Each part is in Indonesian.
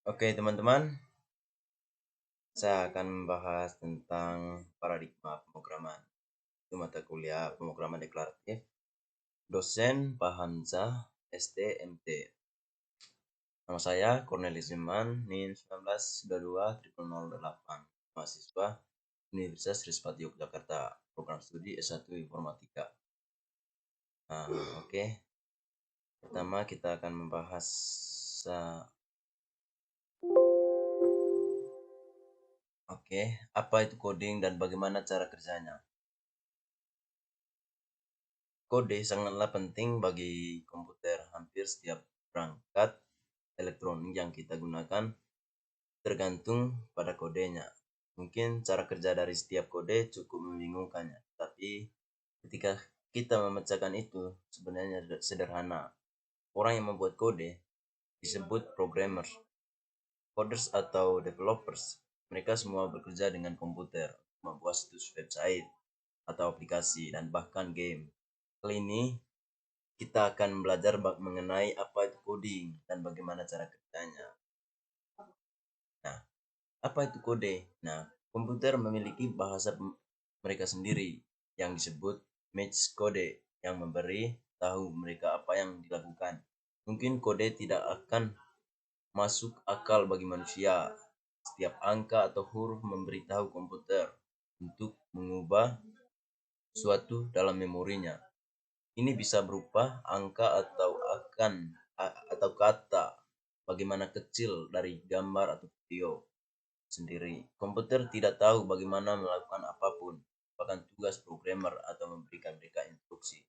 Oke, teman-teman, saya akan membahas tentang paradigma pemrograman. Itu mata kuliah pemrograman deklaratif. Dosen Pahamzah, STMT. Nama saya Cornelis Ziman, NIM 19220008. Mahasiswa Universitas Trisakti Yogyakarta, program studi S1 Informatika. Oke. Pertama kita akan membahas apa itu coding dan bagaimana cara kerjanya. Kode sangatlah penting bagi komputer. Hampir setiap perangkat elektronik yang kita gunakan tergantung pada kodenya. Mungkin cara kerja dari setiap kode cukup membingungkannya, tapi ketika kita memecahkan itu sebenarnya sederhana. Orang yang membuat kode disebut programmer, coders atau developers. Mereka semua bekerja dengan komputer, membuat situs website atau aplikasi dan bahkan game. Kali ini kita akan belajar mengenai apa itu coding dan bagaimana cara kerjanya. Nah, apa itu kode? Nah, komputer memiliki bahasa mereka sendiri yang disebut match code yang memberi tahu mereka apa yang dilakukan. Mungkin kode tidak akan masuk akal bagi manusia. Setiap angka atau huruf memberitahu komputer untuk mengubah suatu dalam memorinya. Ini bisa berupa angka atau kata, bagaimana kecil dari gambar atau video sendiri. Komputer tidak tahu bagaimana melakukan apapun, bahkan tugas programmer atau memberikan mereka instruksi.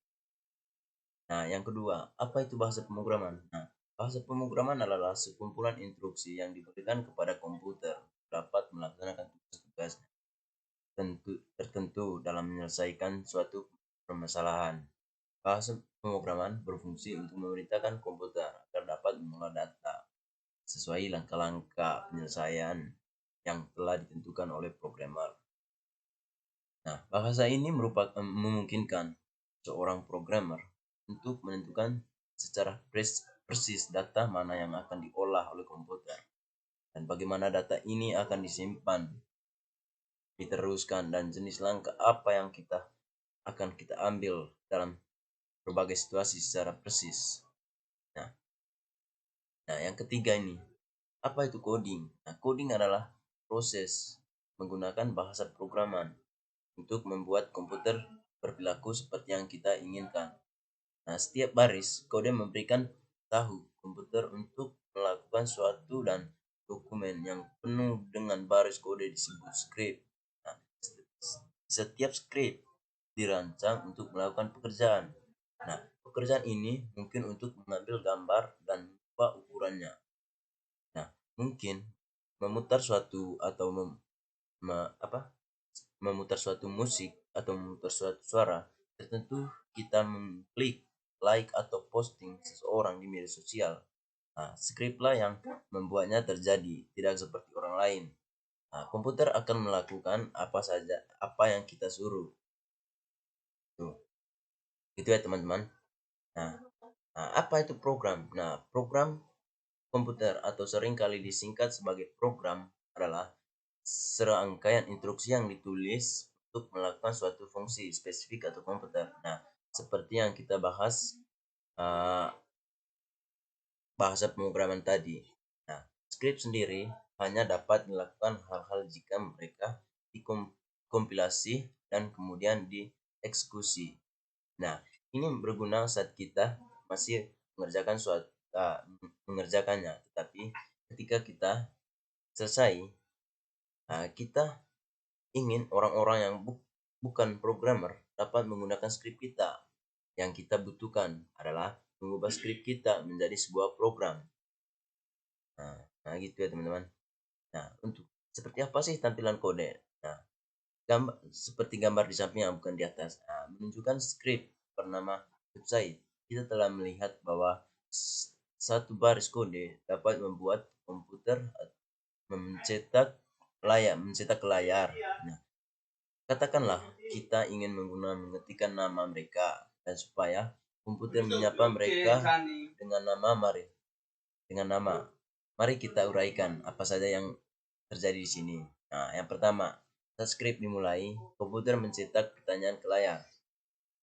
Nah, yang kedua, apa itu bahasa pemrograman? Nah, bahasa pemrograman adalah sekumpulan instruksi yang diberikan kepada komputer dapat melaksanakan tugas-tugas tertentu dalam menyelesaikan suatu permasalahan. Bahasa pemrograman berfungsi untuk memerintahkan komputer agar dapat mengolah data sesuai langkah-langkah penyelesaian yang telah ditentukan oleh programmer. Nah, bahasa ini memungkinkan seorang programmer untuk menentukan secara persis data mana yang akan diolah oleh komputer dan bagaimana data ini akan disimpan, diteruskan, dan jenis langkah apa yang kita ambil dalam berbagai situasi secara persis. Nah, yang ketiga ini, apa itu coding? Nah, coding adalah proses menggunakan bahasa programan untuk membuat komputer berperilaku seperti yang kita inginkan. Nah, setiap baris kode memberikan tahu komputer untuk melakukan suatu dan dokumen yang penuh dengan baris kode disebut script. Nah, setiap script dirancang untuk melakukan pekerjaan. Nah, pekerjaan ini mungkin untuk mengambil gambar dan mengubah ukurannya. Nah, mungkin memutar suatu atau memutar suatu musik atau memutar suatu suara tertentu. Kita mengklik like atau posting seseorang di media sosial. Nah, script lah yang membuatnya terjadi, tidak seperti orang lain. Nah, komputer akan melakukan apa saja apa yang kita suruh. Tuh, gitu ya teman-teman. Nah, apa itu program? Nah, program komputer atau seringkali disingkat sebagai program adalah serangkaian instruksi yang ditulis untuk melakukan suatu fungsi spesifik atau komputer. Nah, seperti yang kita bahas uh, bahasa pemrograman tadi. Nah, script sendiri hanya dapat dilakukan hal-hal jika mereka dikompilasi dan kemudian dieksekusi. Nah, ini berguna saat kita masih mengerjakannya, tetapi ketika kita selesai, kita ingin orang-orang yang bukan programmer dapat menggunakan skrip kita. Yang kita butuhkan adalah mengubah skrip kita menjadi sebuah program. Nah, gitu ya teman-teman. Nah, untuk seperti apa sih tampilan kode? Nah, seperti gambar di samping yang bukan di atas. Nah, menunjukkan skrip bernama website. Kita telah melihat bahwa satu baris kode dapat membuat komputer mencetak ke layar. Nah, katakanlah kita ingin mengetikkan nama mereka dan supaya komputer menyapa mereka dengan nama. Mari kita uraikan apa saja yang terjadi di sini. Nah, yang pertama, saat skrip dimulai, komputer mencetak pertanyaan ke layar.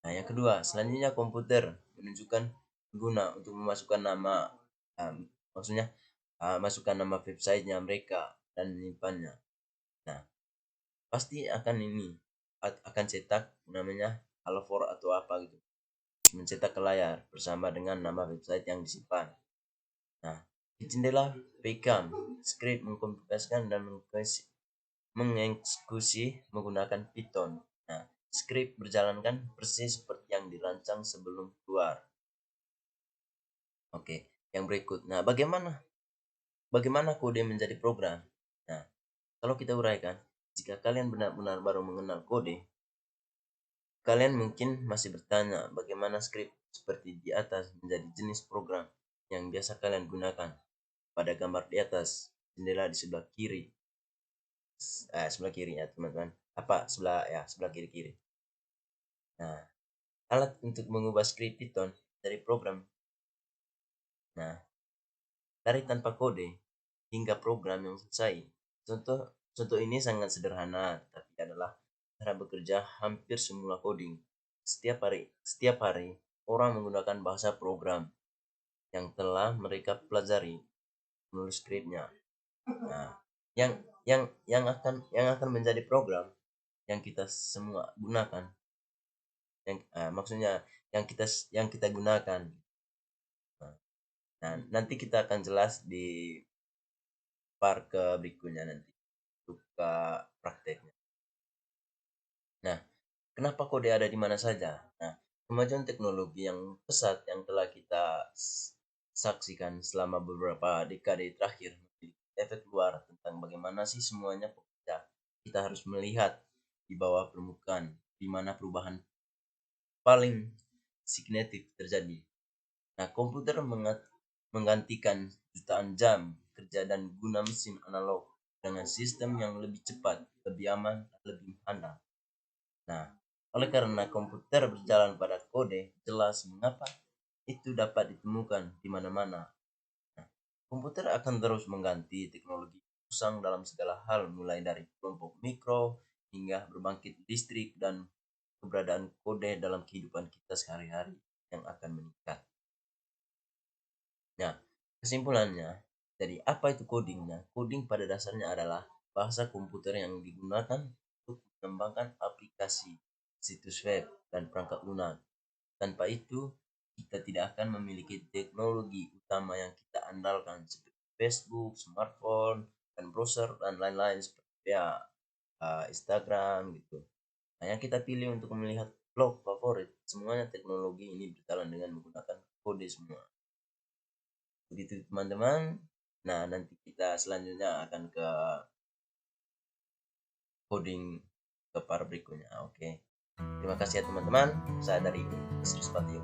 Nah, yang kedua, selanjutnya komputer menunjukkan pengguna untuk memasukkan nama, maksudnya masukkan nama websitenya mereka dan menyimpannya. Nah, pasti akan akan cetak namanya halo for atau apa gitu, mencetak ke layar bersama dengan nama website yang disimpan. Nah, di jendela Paycam, script mengkompilasikan dan mengeksekusi menggunakan Python. Nah, script berjalankan persis seperti yang dirancang sebelum keluar. Oke, yang berikut. Nah, bagaimana kode menjadi program? Nah, kalau kita uraikan, jika kalian benar-benar baru mengenal kode, kalian mungkin masih bertanya bagaimana script seperti di atas menjadi jenis program yang biasa kalian gunakan. Pada gambar di atas, jendela di sebelah kiri, sebelah kiri ya teman-teman. Sebelah kiri-kiri. Nah, alat untuk mengubah script Python dari program. Nah, dari tanpa kode hingga program yang selesai. Contoh contoh ini sangat sederhana, tapi adalah cara bekerja hampir semua coding. Setiap hari orang menggunakan bahasa program yang telah mereka pelajari menulis skripnya. Nah, yang akan menjadi program yang kita semua gunakan, maksudnya yang kita gunakan. Nah, nanti kita akan jelas di part ke berikutnya nanti untuk prakteknya. Nah, kenapa kode ada di mana saja? Nah, kemajuan teknologi yang pesat yang telah kita saksikan selama beberapa dekade terakhir memiliki efek luar tentang bagaimana sih semuanya bekerja. Kita harus melihat di bawah permukaan di mana perubahan paling signifikan terjadi. Nah, komputer menggantikan jutaan jam kerja dan guna mesin analog dengan sistem yang lebih cepat, lebih aman, dan lebih handal. Nah, oleh karena komputer berjalan pada kode, jelas mengapa itu dapat ditemukan di mana-mana. Nah, komputer akan terus mengganti teknologi usang dalam segala hal, mulai dari kelompok mikro hingga berbangkit listrik dan keberadaan kode dalam kehidupan kita sehari-hari yang akan meningkat. Nah, kesimpulannya, jadi apa itu codingnya? Coding pada dasarnya adalah bahasa komputer yang digunakan untuk mengembangkan aplikasi, situs web, dan perangkat lunak. Tanpa itu, kita tidak akan memiliki teknologi utama yang kita andalkan seperti Facebook, smartphone, dan browser, dan lain-lain seperti Instagram gitu. Nah, yang kita pilih untuk melihat blog favorit, semuanya teknologi ini berjalan dengan menggunakan kode semua. Begitu teman-teman. Nah, nanti kita selanjutnya akan ke coding ke part berikutnya. Oke. Terima kasih ya teman-teman. Saya dari Istri Sepatio.